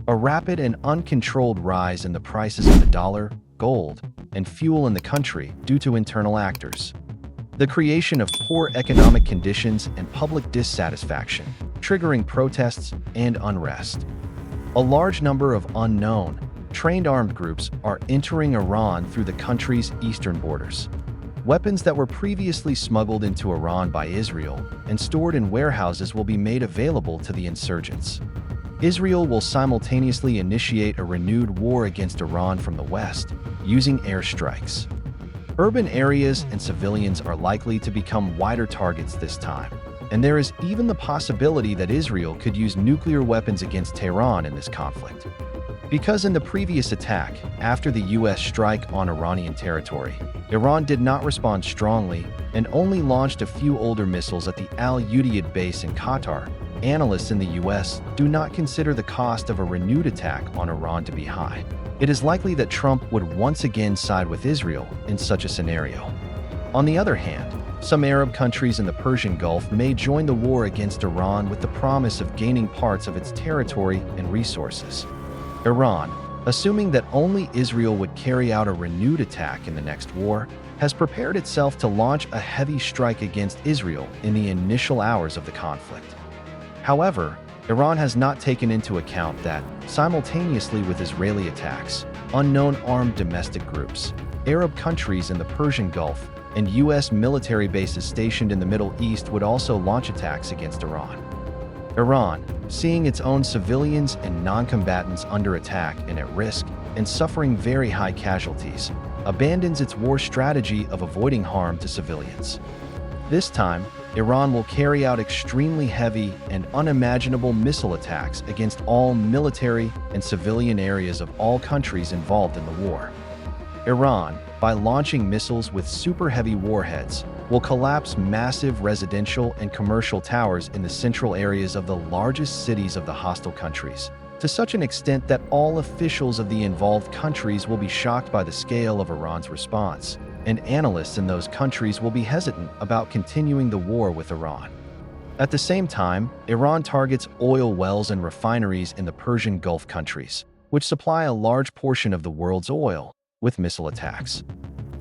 A rapid and uncontrolled rise in the prices of the dollar, gold, and fuel in the country due to internal actors. The creation of poor economic conditions and public dissatisfaction, triggering protests and unrest. A large number of unknown, trained armed groups are entering Iran through the country's eastern borders. Weapons that were previously smuggled into Iran by Israel and stored in warehouses will be made available to the insurgents. Israel will simultaneously initiate a renewed war against Iran from the west, using airstrikes. Urban areas and civilians are likely to become wider targets this time, and there is even the possibility that Israel could use nuclear weapons against Tehran in this conflict. Because in the previous attack, after the U.S. strike on Iranian territory, Iran did not respond strongly and only launched a few older missiles at the Al Udeid base in Qatar. Analysts in the U.S. do not consider the cost of a renewed attack on Iran to be high. It is likely that Trump would once again side with Israel in such a scenario. On the other hand, some Arab countries in the Persian Gulf may join the war against Iran with the promise of gaining parts of its territory and resources. Iran, assuming that only Israel would carry out a renewed attack in the next war, has prepared itself to launch a heavy strike against Israel in the initial hours of the conflict. However, Iran has not taken into account that, simultaneously with Israeli attacks, unknown armed domestic groups, Arab countries in the Persian Gulf, and U.S. military bases stationed in the Middle East would also launch attacks against Iran. Iran, seeing its own civilians and non-combatants under attack and at risk, and suffering very high casualties, abandons its war strategy of avoiding harm to civilians. This time, Iran will carry out extremely heavy and unimaginable missile attacks against all military and civilian areas of all countries involved in the war. Iran, by launching missiles with super-heavy warheads, will collapse massive residential and commercial towers in the central areas of the largest cities of the hostile countries, to such an extent that all officials of the involved countries will be shocked by the scale of Iran's response, and analysts in those countries will be hesitant about continuing the war with Iran. At the same time, Iran targets oil wells and refineries in the Persian Gulf countries, which supply a large portion of the world's oil, with missile attacks.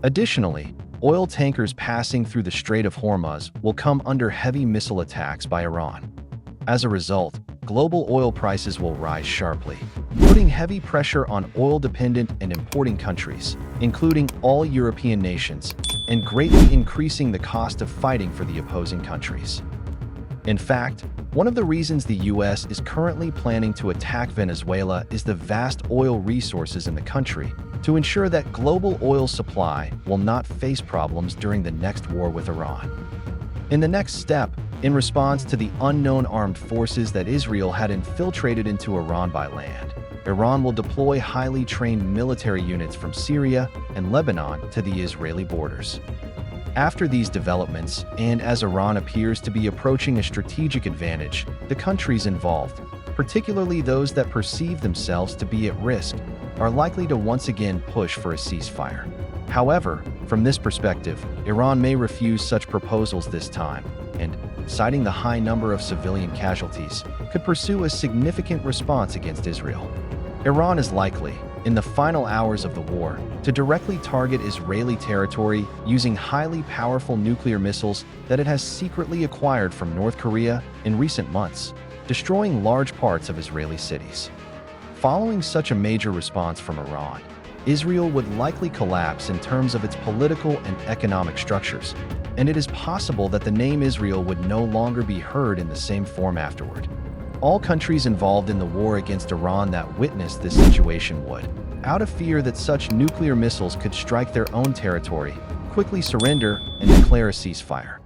Additionally, oil tankers passing through the Strait of Hormuz will come under heavy missile attacks by Iran. As a result, global oil prices will rise sharply, putting heavy pressure on oil-dependent and importing countries, including all European nations, and greatly increasing the cost of fighting for the opposing countries. In fact, one of the reasons the U.S. is currently planning to attack Venezuela is the vast oil resources in the country to ensure that global oil supply will not face problems during the next war with Iran. In the next step, in response to the unknown armed forces that Israel had infiltrated into Iran by land, Iran will deploy highly trained military units from Syria and Lebanon to the Israeli borders. After these developments, and as Iran appears to be approaching a strategic advantage, the countries involved, particularly those that perceive themselves to be at risk, are likely to once again push for a ceasefire. However, from this perspective, Iran may refuse such proposals this time, and, citing the high number of civilian casualties, could pursue a significant response against Israel. Iran is likely, in the final hours of the war, to directly target Israeli territory using highly powerful nuclear missiles that it has secretly acquired from North Korea in recent months, destroying large parts of Israeli cities. Following such a major response from Iran, Israel would likely collapse in terms of its political and economic structures, and it is possible that the name Israel would no longer be heard in the same form afterward. All countries involved in the war against Iran that witnessed this situation would, out of fear that such nuclear missiles could strike their own territory, quickly surrender and declare a ceasefire.